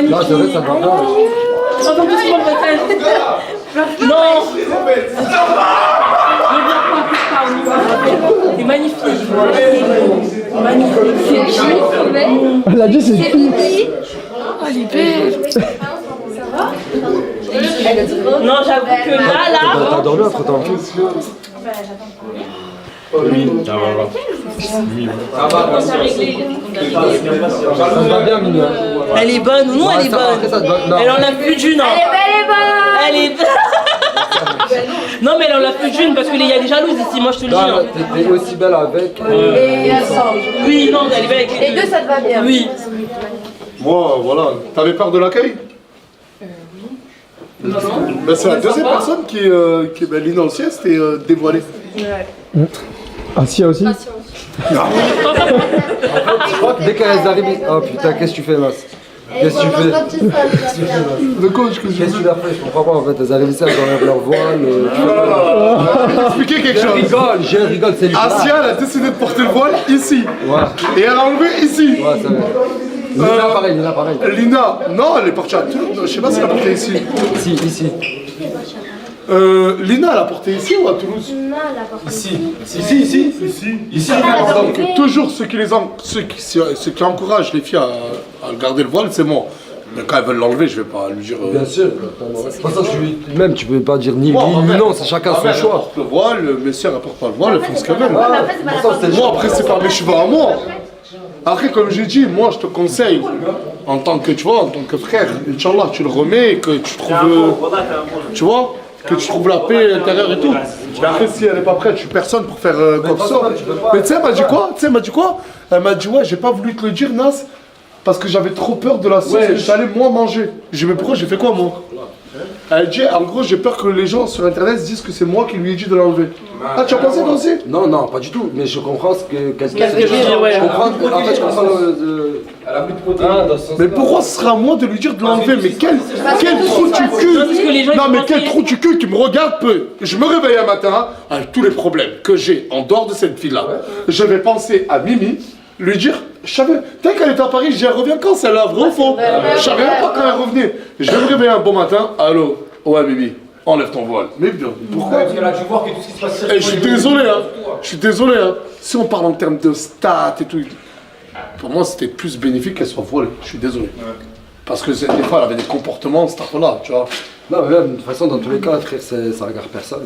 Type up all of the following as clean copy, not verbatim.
magnifique. Là, c'est vrai, ça va bien. J'entends tout ce monde peut-être. Non. C'est magnifique. Magnifique. Elle a dit c'est une fille. Oh, elle est belle. Non, j'avoue que là. T'as dormi entre temps? Oui, ça va. Ça va bien, Mine. Elle est bonne ou non, elle est bonne. Elle en a plus d'une. Elle est belle. Non, mais elle en a plus d'une parce qu'il y a des jalouses ici, moi je te le dis. T'es aussi belle avec. Et ensemble. Oui, non, elle est belle avec Les deux, ça te va bien. Oui. Moi, voilà. T'avais peur de l'accueil? Non. Ben, c'est la deuxième personne qui ben, Lina aussi, elle s'était dévoilée. Assia aussi? Je crois que dès qu'elles arrivent. Oh putain, qu'est-ce que tu fais là? Qu'est-ce que tu fais? De quoi? Qu'est-ce que tu fais? Je comprends pas en fait, elles arrivent ici, elles enlèvent leur voile. Je vais t'expliquer quelque chose. Je rigole, c'est lui. Assia, elle a décidé de porter le voile ici. Ouais. Et elle a enlevé ici. Ouais, c'est vrai. Lina, pareil. Lina, non, elle est partie à Toulouse. Je sais pas si elle a porté ici. Ici. Lina, elle a porté ici ou à Toulouse? Non, elle a porté Ici. Donc, toujours ceux qui encouragent les filles à garder le voile, c'est moi. Mais quand elles veulent l'enlever, je vais pas lui dire. Bien sûr. De toute façon, même tu peux pas dire ni oui ni non, c'est chacun son choix. Porte le voile, mes sœurs elles portent pas le voile, elles font ce qu'elles veulent. Moi après, c'est pas mes cheveux à moi. Après, comme j'ai dit, moi je te conseille, en tant que, tu vois, en tant que frère, Inch'Allah, tu le remets, que tu trouves, tu vois, que tu trouves la paix à l'intérieur et tout. Après, si elle n'est pas prête, je suis personne pour faire quoi que ce soit. Mais tu sais, elle m'a dit quoi? Elle m'a dit, ouais, j'ai pas voulu te le dire, Nas, parce que j'avais trop peur de la sauce et j'allais moi manger. J'ai dit, mais pourquoi j'ai fait quoi, moi? Elle dit, en gros, j'ai peur que les gens sur internet se disent que c'est moi qui lui ai dit de l'enlever. Ah, tu as pensé toi aussi? Non, pas du tout. Mais je comprends ce que quelqu'un dit. Je comprends, en fait, je comprends Mais pourquoi ce sera à moi de lui dire de l'enlever? Mais quel trou du cul! Non, mais quel trou du cul qui me regarde peu! Je me réveille un matin avec tous les problèmes que j'ai en dehors de cette ville-là. Je vais penser à Mimi, lui dire, je savais, dès qu'elle était à Paris, je dis, elle revient quand celle-là, vrai ou faux? Je savais même pas quand elle revenait. Je vais me réveiller un bon matin, allô, ouais Mimi, enlève ton voile. Mais bien, pourquoi? Parce qu'elle a dû voir que tout ce qui se passe. Je suis désolé, hein. Si on parle en termes de stats et tout, pour moi c'était plus bénéfique qu'elle soit voilée. Je suis désolé. Parce que des fois elle avait des comportements, cette affaire-là, tu vois. Non, mais même, de toute façon, dans tous les cas, frère, ça regarde personne.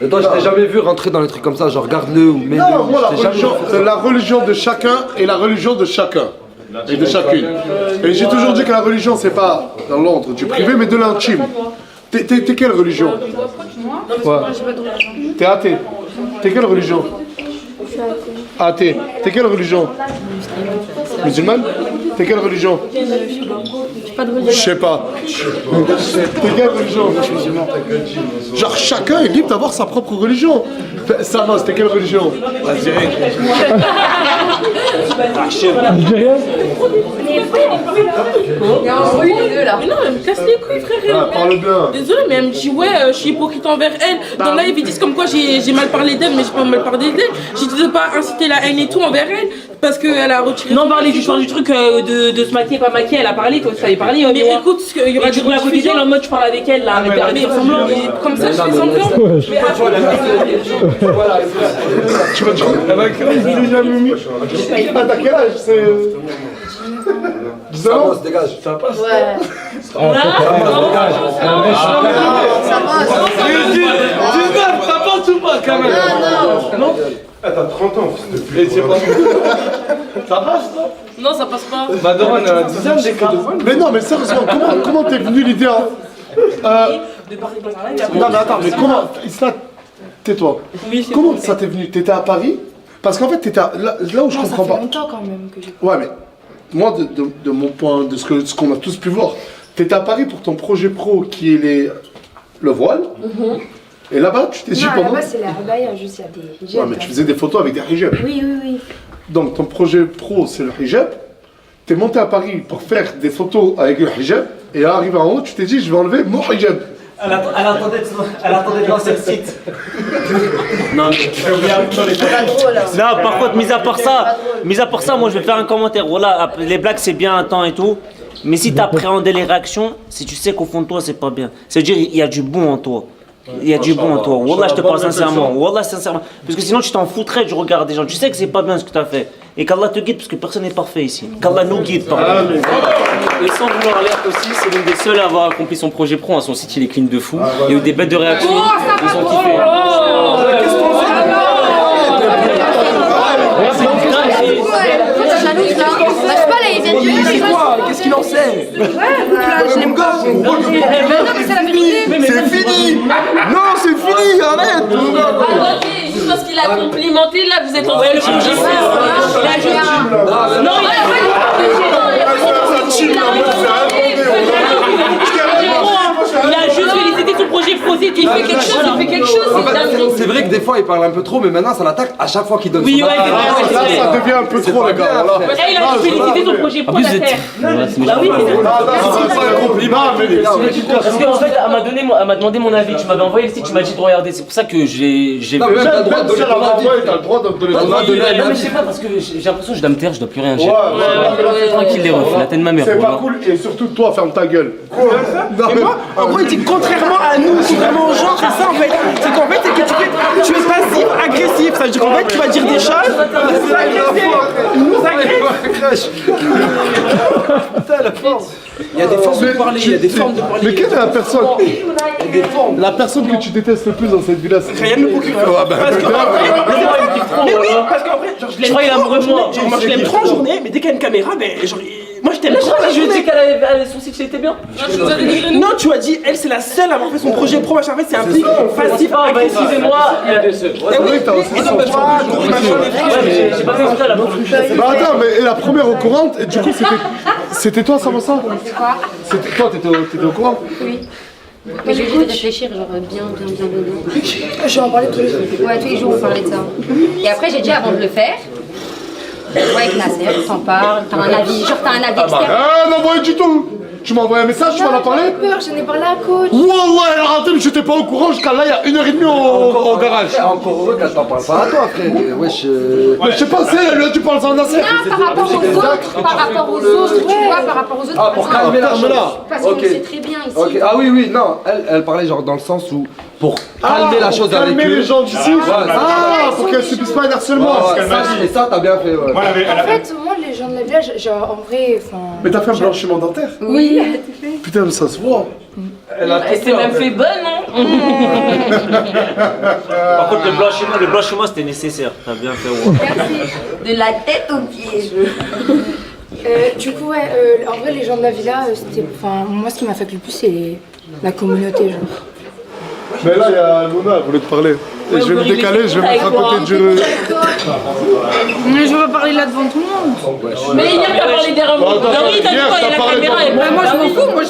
Et toi, je t'ai jamais vu rentrer dans les trucs comme ça, genre regarde-le ou mets-le. Non, moi, la religion de chacun est la religion de chacun. Et de chacune. Et j'ai toujours dit que la religion, c'est pas dans l'ordre du privé, mais de l'intime. T'es quelle religion? Ouais. T'es athée. T'es quelle religion? Athée. T'es quelle religion? Musulmane? T'es quelle religion? Je sais pas. T'es quelle religion? Genre chacun est libre d'avoir sa propre religion. Ça va, c'était quelle religion? Algérienne. Algérienne? Il y a un bruit les deux là. Mais non, elle me casse les couilles, frère. Parle bien. Désolée, mais elle me dit ouais, je suis hypocrite envers elle. Dans live, ils disent comme quoi j'ai mal parlé d'elle, mais j'ai pas mal parlé d'elle. J'ai dit de pas inciter la haine et tout envers elle parce qu'elle a retiré. Non, parler du truc de se maquiller, pas maquiller, elle a parlé, toi, tu savais parler. Mais écoute, il y aura du à côté d'elle en mode tu parles avec elle là, mais semblant. Comme ça, je fais semblant. Tu vas dire, elle va écrire, je l'ai jamais mis. Ah, t'as quel âge? C'est. 10 ans? Ça dégage. Ça passe? Ouais. Ça passe ou pas quand même? Non. Ah, t'as 30 ans, fils de pute. Ça passe, toi? Non, ça passe pas. Madame, elle a 10 ans, j'ai que de voile. Mais non, mais sérieusement, comment t'es venu l'idée hein Non, mais attends, mais comment. Isla, tais-toi. Comment ça t'est venu? T'étais à Paris? Parce qu'en fait, t'étais là où je comprends pas. Ça fait longtemps quand même que j'ai. Ouais, mais moi, de mon point, de ce qu'on a tous pu voir, t'étais à Paris pour ton projet pro qui est le voile. Et là-bas, tu t'es dit pendant. Là-bas, c'est la rebaya, juste il y a des hijabs. Ouais, mais tu faisais des photos avec des hijabs. Oui. Donc, ton projet pro, c'est le hijab. T'es monté à Paris pour faire des photos avec le hijab. Et arrivé en haut, tu t'es dit, je vais enlever mon hijab. Elle attendait de lancer le site. Non, mais... Non, par contre, mis à part ça, moi je vais faire un commentaire. Voilà, les blagues c'est bien un temps et tout. Mais si tu appréhendais les réactions, si tu sais qu'au fond de toi c'est pas bien, c'est-à-dire il y a du bon en toi. Il y a du bon en toi. Wallah, je te parle sincèrement. Wallah, sincèrement. Parce que sinon, tu t'en foutrais du regard des gens. Tu sais que c'est pas bien ce que tu as fait. Et qu'Allah te guide, parce que personne n'est parfait ici. Qu'Allah nous guide, pardon. Et sans vouloir alerte aussi, c'est l'une des seules à avoir accompli son projet pro. Son site, il est clean de fou. Il y a eu des bêtes de réaction. Ils ont kiffé. Qu'est-ce qu'il en sait? Je l'aime pas. Non, mais c'est la vérité. C'est fini! Non, c'est fini, arrête! Attendez, juste parce qu'il a complimenté, là, vous êtes en train de le projet. Il a juste... Non, il a juste félicité son projet pro. Il fait quelque chose, il fait quelque chose. C'est vrai que des fois il parle un peu trop, mais maintenant ça l'attaque à chaque fois qu'il donne Oui, son ouais, avis. Là, ça devient un peu trop, les gars. Il a juste félicité son projet pro d'affaires. Bah oui, C'est pas un compliment, mais Parce qu'en fait, elle m'a demandé mon avis. Tu m'avais envoyé le site, tu m'as dit de regarder. C'est pour ça que j'ai vu. non, mais t'as le droit de donner ton avis. T'as le droit de donner ton avis. Non, mais je sais pas, parce que j'ai l'impression que je dois me taire, je dois plus rien dire. Tranquille, les refs, la tête de ma mère. C'est pas cool, et surtout toi, ferme ta gueule. Et moi, en gros, il dit contrairement à nous, contrairement aux gens, c'est ça en fait. C'est qu'en fait, c'est que tu es passif, agressif. Ça veut dire qu'en fait, tu vas dire des choses, nous agresse. Putain, la force. Il y a des formes de parler, il y a des formes de parler. Mais quelle est la personne que tu détestes le plus dans cette villa? Rien ne procure. Parce qu'en vrai, mais oui, parce qu'en vrai, genre, je l'aime trop en journée. Genre, je l'aime trop en journée, mais dès qu'il y a une caméra, ben, genre, moi je t'aime trop la Je journée. dis qu'elle avait son site, c'était bien. Non, tu as dit, elle c'est la seule à avoir fait son projet pro, machin. En fait, c'est un truc passif, Ah, bah, agressif. excusez-moi. C'est vrai que t'as aussi son truc. J'ai pas fait ça la première fois. Bah attends, mais la première au courant, et du coup c'était toi, ça va ça? C'était toi, t'étais au courant? Oui. Mais je vais juste réfléchir, genre bien dedans. Je vais en parler tous les jours. Ouais, tous les jours on parlait de ça. Et après j'ai dit avant de le faire, ouais, avec Nasser, t'en parles, t'as un avis, genre t'as un avis externe. Ah non, pas du tout! Tu m'as envoyé un message, tu m'en as parlé? Peur, j'en ai parlé à coach. Wallah, elle a raté, mais j'étais pas au courant jusqu'à là, il y a 1h30 au garage. Encore heureux qu'elle t'en parle pas à toi, frère. Wesh. Mais je sais pas, c'est lui, tu parles sans Nasser. Non, par rapport aux autres, tu vois, par rapport aux autres. Ah, pour calmer la chose. Parce qu'on le sait très bien ici. Ok, ah oui, non, elle parlait genre dans le sens où pour calmer la chose avec eux. Calmer les gens d'ici. Ah, pour qu'elles subissent pas un harcèlement. Et ça, t'as bien fait. Ouais. En fait, moi, les gens de la village, genre en vrai, enfin. Mais t'as fait un blanchiment dentaire? Oui. Putain, mais ça se voit. Elle s'est même fait bonne, hein. Par contre, le blanchiment c'était nécessaire. T'as bien fait. Ouais. De la tête aux pieds. Du coup, ouais, en vrai, les gens de la villa, c'était. Enfin, moi, ce qui m'a fait le plus, c'est la communauté, genre. Mais là, il y a Luna, elle voulait te parler. Et je vais me décaler, je vais me mettre à côté de Dieu. Mais je veux pas parler là devant tout le monde. Mais hier, t'as parlé derrière moi. Attends, Oui, t'as dit hier, quoi, il y t'as a la parlé caméra. Bah, moi je m'en fous, moi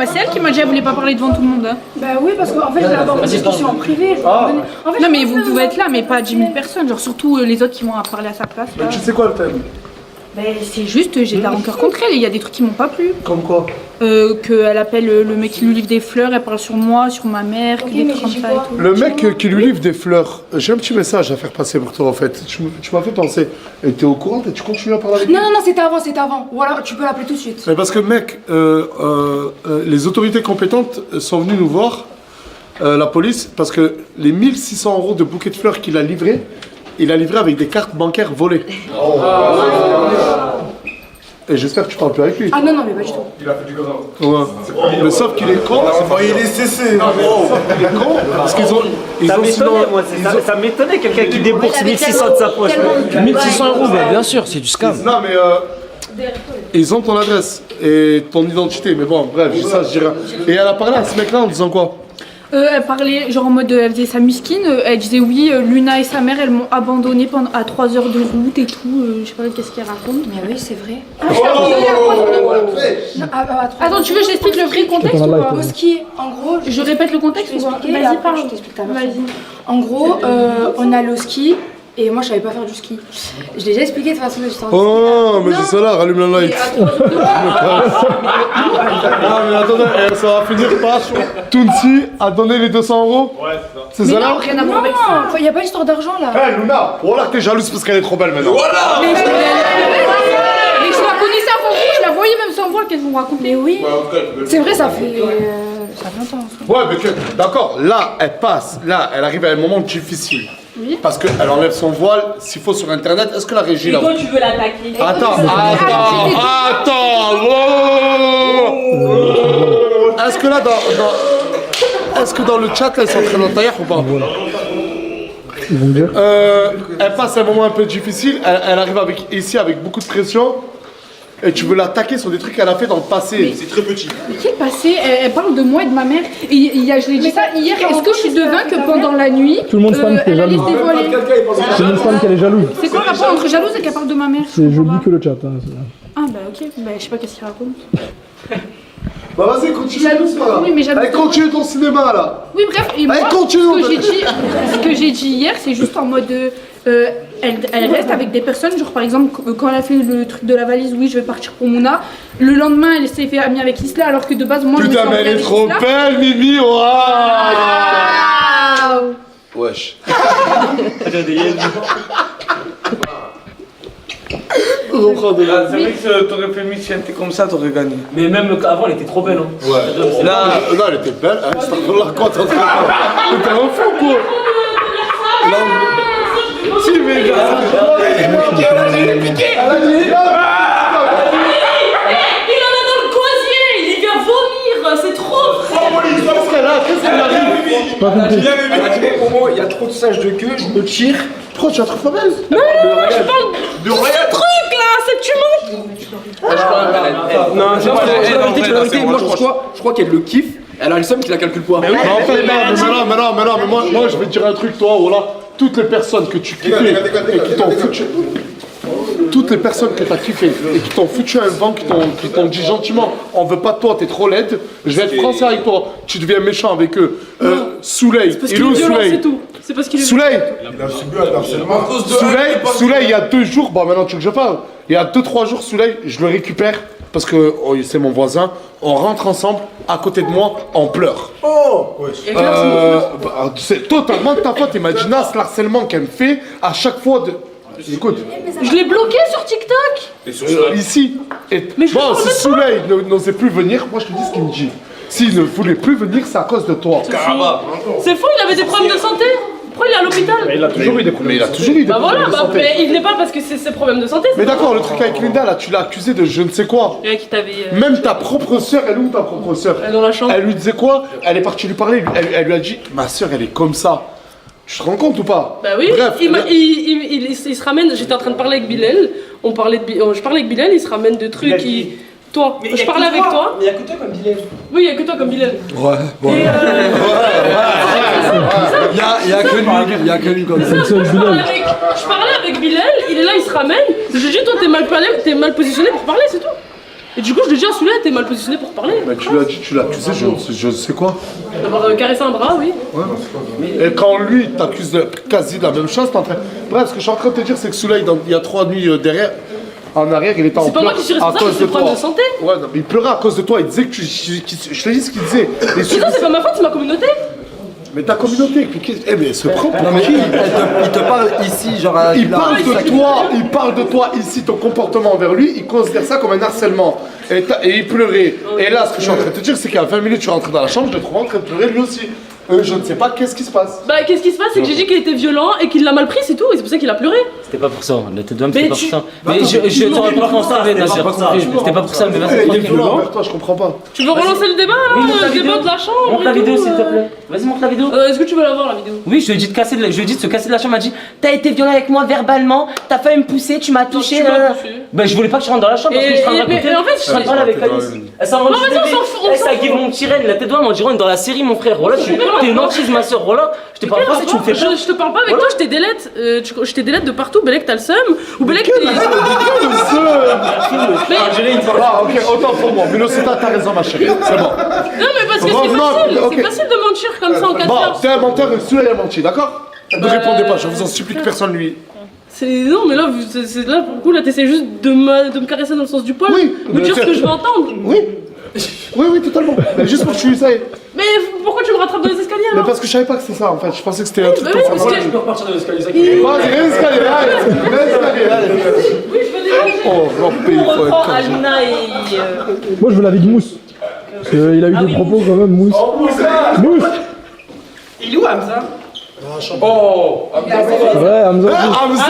c'est elle qui m'a dit qu'elle voulait pas parler devant tout le monde. Hein. Bah oui, parce qu'en fait, je vais avoir une discussion en privé. En fait, Non mais vous pouvez être là, mais pas 10 000 personnes, genre surtout les autres qui vont parler à sa place. Là. Tu sais quoi le thème? Bah, c'est juste, j'ai de la rancœur contre elle et il y a des trucs qui m'ont pas plu. Comme quoi? Qu'elle appelle le mec qui lui livre des fleurs, elle parle sur moi, sur ma mère, que des trucs comme ça et tout. Le mec qui lui livre des fleurs, j'ai un petit message à faire passer pour toi en fait. Tu m'as fait penser. Et t'es au courant et tu continues à parler avec lui? Non, c'était avant. Voilà, tu peux l'appeler tout de suite. Mais parce que mec, les autorités compétentes sont venues nous voir, la police, parce que les 1 600 € de bouquet de fleurs qu'il a livré, il a livré avec des cartes bancaires volées. Et j'espère que tu parles plus avec lui. Ah non, mais pas du tout. Il a fait du grand. Ouais. Mais sauf qu'il est con. Il est cessé. Il est con parce qu'ils ont. Ça m'étonnait, moi. Ça m'étonnait quelqu'un qui débourse 1600 de sa poche. 1600 €, bah, bien sûr, c'est du scam. Non, mais ils ont ton adresse et ton identité. Mais bon, bref, ça, je dirais. Et elle a parlé à ce mec-là en disant quoi? Elle parlait genre en mode, elle faisait sa miskine, elle disait oui, Luna et sa mère elles m'ont abandonnée à 3 heures de route et tout, je sais pas qu'est-ce qu'elle raconte. Mais oui, c'est vrai. Attends, tu veux que j'explique le vrai contexte ou pas? Au ski, en gros, Je répète le contexte ou pas? Vas-y, Vas-y, parle. Je t'explique ta Vas-y. En gros, on allait au ski Et moi, je savais pas faire du ski. Je l'ai déjà expliqué de toute façon. Oh, mais c'est ça là, rallume la light. Non, mais attendez, ça va finir par Tounsi a donné les 200 €. Ouais, c'est ça. C'est ça là? Rien à voir avec ça. Il n'y a pas l'histoire d'argent là. Eh Luna, voilà que t'es jalouse parce qu'elle est trop belle maintenant. Voilà. Mais je la connaissais avant vous, je la voyais même sans voile qu'elle vous raconte. Mais oui. C'est vrai, ça fait longtemps. Ouais, mais d'accord, là, elle passe. Là, elle arrive à un moment difficile. Oui. Parce qu'elle enlève son voile, s'il faut sur internet, est-ce que la régie là. Et toi tu veux l'attaquer. Attends. Est-ce que là est-ce que dans le chat là, ils sont en train d'entailler ou pas? Elle passe un moment un peu difficile, elle arrive ici avec beaucoup de pression. Et tu veux l'attaquer sur des trucs qu'elle a fait dans le passé. C'est très petit. Mais quel passé? Elle parle de moi et de ma mère. Et je l'ai dit ça hier. Est-ce que je suis devin que pendant la nuit, tout le monde spam qu'elle est jalouse. Tout le monde spam qu'elle est jalouse. C'est quoi le rapport entre jalouse et qu'elle parle de ma mère? C'est joli que le chat. Hein, ah bah ok, bah, je sais pas qu'est-ce qu'il raconte. Bah vas-y, continue. Oui, mais allez, continue ton cinéma là. Oui, bref, et moi, ce que j'ai dit hier, c'est juste en mode... elle reste avec des personnes, genre par exemple quand elle a fait le truc de la valise, oui je vais partir pour Mouna, le lendemain elle s'est fait amie avec Isla alors que de base moi putain mais elle est trop belle Mimi, waouh. Wesh. C'est vrai que t'aurais fait Michel, t'es comme ça, t'aurais gagné. Mais même avant, elle était trop belle. Hein. Ouais. Là, elle était belle. Hein. C'est quoi, t'es en train de faire? T'es un fou quoi. Là, si, mais il a piqué. Il en a dans le cosier, il vient vomir, c'est trop. Qu'est-ce qu'elle a? Qu'est-ce qu'elle arrive? Il y a trop de singes de queue, je me tire. Pourquoi tu la trouves pas belle? Non, je parle de ce truc là, cette humain. Non, c'est pas la vérité, moi je crois qu'elle le kiffe. Elle a le seum qui la calcule pas. Mais en fait, mais moi je vais te dire un truc, toi, voilà. Toutes les personnes que tu kiffais et qui t'ont foutu. Toutes les personnes que t'as kiffé et qui t'ont foutu un vent, qui t'ont dit gentiment, on veut pas de toi, t'es trop laide, je vais être français avec toi, tu deviens méchant avec eux. Souley, il est où Souley? C'est parce qu'il est Souley, il y a 2 jours, bon maintenant tu veux que je parle, il y a 2-3 jours Souley, je le récupère parce que c'est mon voisin, on rentre ensemble, à côté de moi, on pleure. Oh ouais. C'est totalement de ta faute, imagine ce harcèlement qu'elle me fait à chaque fois de... Écoute. Je l'ai bloqué sur TikTok. Ici. Bon, si Souley n'osait plus venir, moi je te dis ce qu'il me dit. S'il ne voulait plus venir, c'est à cause de toi. C'est fou, il avait des problèmes de santé. Pourquoi il est à l'hôpital? Il a toujours eu des problèmes. Bah voilà, mais il venait pas parce que c'est ses problèmes de santé. Mais d'accord, le truc avec Linda là, tu l'as accusé de je ne sais quoi. Qui t'avait. Même ta propre sœur, elle est où ta propre sœur? Elle est dans la chambre. Elle lui disait quoi? Elle est partie lui parler, elle lui a dit ma sœur elle est comme ça. Tu te rends compte ou pas? Bah oui, bref, il se ramène, j'étais en train de parler avec Bilal, je parlais avec Bilal, il se ramène de trucs, toi, je parlais avec toi. Mais il y a que toi comme Bilal. Oui, il y a que toi comme Bilal. Ouais, bon. Il y a que lui comme ça. Je parlais avec Bilal, il est là, il se ramène, je lui dis toi t'es mal positionné pour parler, c'est tout. Et du coup, je lui dis à Souley, t'es mal positionné pour parler. Mais tu l'as dit, tu l'as accusé, je sais quoi. D'avoir caressé un bras, oui. Ouais. Et quand lui t'accuse quasi de la même chose, t'es en train. Bref, ce que je suis en train de te dire, c'est que Souley, il y a 3 nuits derrière, en arrière, il était en pleurs. C'est pas moi qui suis responsable, c'est le problème de santé. Ouais, non, mais il pleurait à cause de toi, il disait que je te dis ce qu'il disait. Mais ça, c'est pas ma faute, c'est ma communauté. Mais ta communauté, mais elle se prend pour qui? Il te parle ici, genre... il parle de toi ici, ton comportement envers lui, il considère ça comme un harcèlement. Et il pleurait. Et là, ce que je suis en train de te dire, c'est qu'à 20 minutes, je suis rentré dans la chambre, je le trouve en train de pleurer lui aussi. Je ne sais pas qu'est-ce qui se passe. Bah, qu'est-ce qui se passe, c'est que j'ai dit qu'il était violent et qu'il l'a mal pris, c'est tout, et c'est pour ça qu'il a pleuré. C'était pas pour ça, le tête d'homme, c'était pas pour ça. Mais je t'aurais pas compris, c'était pas pour ça, mais vas-y, il est violent envers toi, je comprends pas. Tu veux relancer le débat là, le débat de la chambre? Montre la vidéo s'il te plaît. Vas-y, montre la vidéo. Est-ce que tu veux la voir la vidéo? Oui, je lui ai dit de se casser de la chambre, elle m'a dit t'as été violent avec moi verbalement, t'as failli me pousser, tu m'as touché. Bah, je voulais pas que je rentre dans la chambre parce que je suis en train de raconter. Je suis en train de parler avec Alice. Elle s'en rend compte. Ça guide mon petit reine, la tête d'homme, on dirait dans la série, mon frère. Voilà, t'es une hantise, ma soeur. Voilà, je te parle pas si tu me fais peur. Je te parle pas avec toi, je t'ai délète. Je t'ai délète de partout. Belek, t'as le seum. Ou Belek, t'es. Ah, ok, autant pour moi. Minoceta, t'as raison, ma chérie. C'est bon. Non, mais parce que c'est facile. C'est facile de mentir comme ça en 4 heures. Bon, t'es un menteur et Souley a menti, d'accord? Ne répondez pas, je vous en supplie que personne lui. Non, mais là, là pour le coup, là, t'essaies juste de me caresser dans le sens du poil. Oui. Me dire ce que je veux entendre. Oui. Oui, totalement. Mais juste pour que tu sais. Mais pourquoi tu me rattrapes dans les escaliers Mais alors? parce que je savais pas que c'était ça en fait. Je pensais que c'était un truc comme ça. Je peux repartir de l'escalier. Vas-y, l'escalier, allez. Oui, je veux déranger. Oh, rampé, il faut être comme ça. Alina et. Moi je veux la vie de Mousse. Parce qu'il a eu des propos quand même, Mousse. Mousse. Il est où Hamza? Ouais, Hamza. Hamza.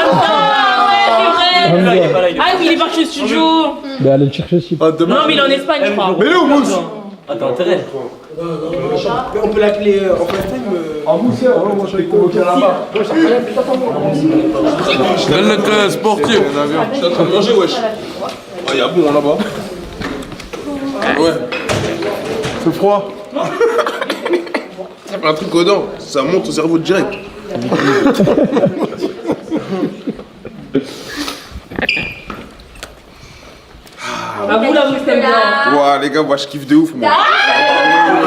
Ah oui, il est parti au studio. Bah allez le chercher si. Non, mais il est en Espagne, je crois. Mais là, où Mousse? Attends, intérêt. On peut l'appeler en FaceTime. En Mousse, moi je l'ai convoqué là-bas. Donne le club sportif. Je suis en train de manger, wesh. Ah, y'a bon là-bas. Ouais. C'est froid. Ça fait un truc aux dents. Ça monte au cerveau direct. Ah, vous là, vous t'aimez bien. Ouais, les gars, moi je kiffe de ouf, moi.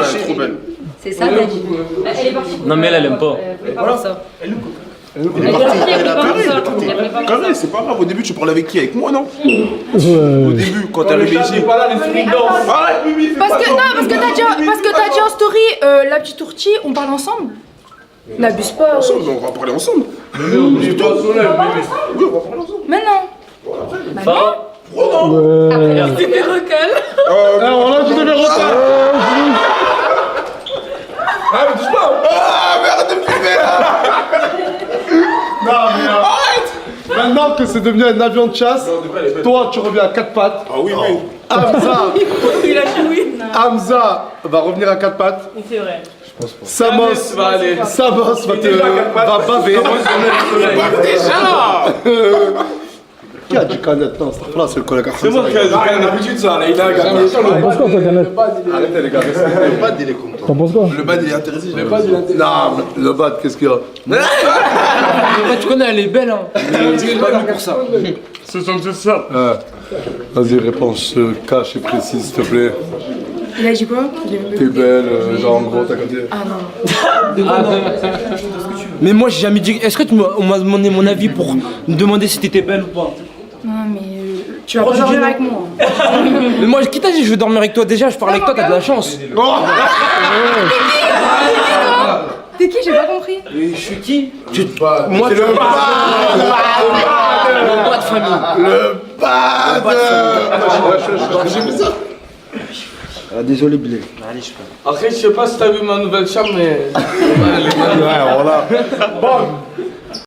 Elle est trop belle. C'est ça, t'as dit. Elle est partie. Non, mais elle aime pas. Voilà ça. Elle est partie. Elle a pleuré. Carré, c'est pas grave. Au début, tu parlais avec qui? Avec moi, non? Au début, quand t'es arrivé ici. Parce que t'as dit en story, la petite tourtie, on parle ensemble. N'abuse pas. Ensemble, on va parler ensemble. Mais non. C'était recal. Alors là, tu devais refaire. Ah, mais touche pas. Ah, mais arrête de me filmer là. Non, mais arrête. Maintenant que c'est devenu un avion de chasse, toi tu reviens à 4 pattes. Ah oui, oui. Il a joué. Hamza va revenir à 4 pattes. C'est vrai. Samos va baver. Qui a du canette? Non, c'est là, c'est le collègue. C'est moi qui ai l'habitude, ça. Il a gagné. T'en penses quoi toi, Canette? Arrêtez les gars, le bad il est con. T'en penses quoi? Le bad, il est interdit. Non, le bad, qu'est-ce qu'il y a? Tu connais, elle est belle, hein. C'est pas venu pour ça. C'est ça. Vas-y, réponse cash et précise, s'il te plaît. Il a dit quoi? T'es belle, genre en gros, t'as qu'à dire. Ah non. Mais moi, j'ai jamais dit. Est-ce que on m'a demandé mon avis pour me demander si t'étais belle ou pas? Non, mais tu vas pas dormir avec moi. Mais moi, qui t'a dit je veux dormir avec toi? Déjà, je parle avec toi, t'as de la chance. T'es qui? J'ai pas compris. Je suis qui? Moi, c'est le Pas de famille. Le bad. J'ai mis ça. Ah, désolé, Billy. Après, je sais pas si t'as vu ma nouvelle chambre, mais. Ouais, voilà. Bon.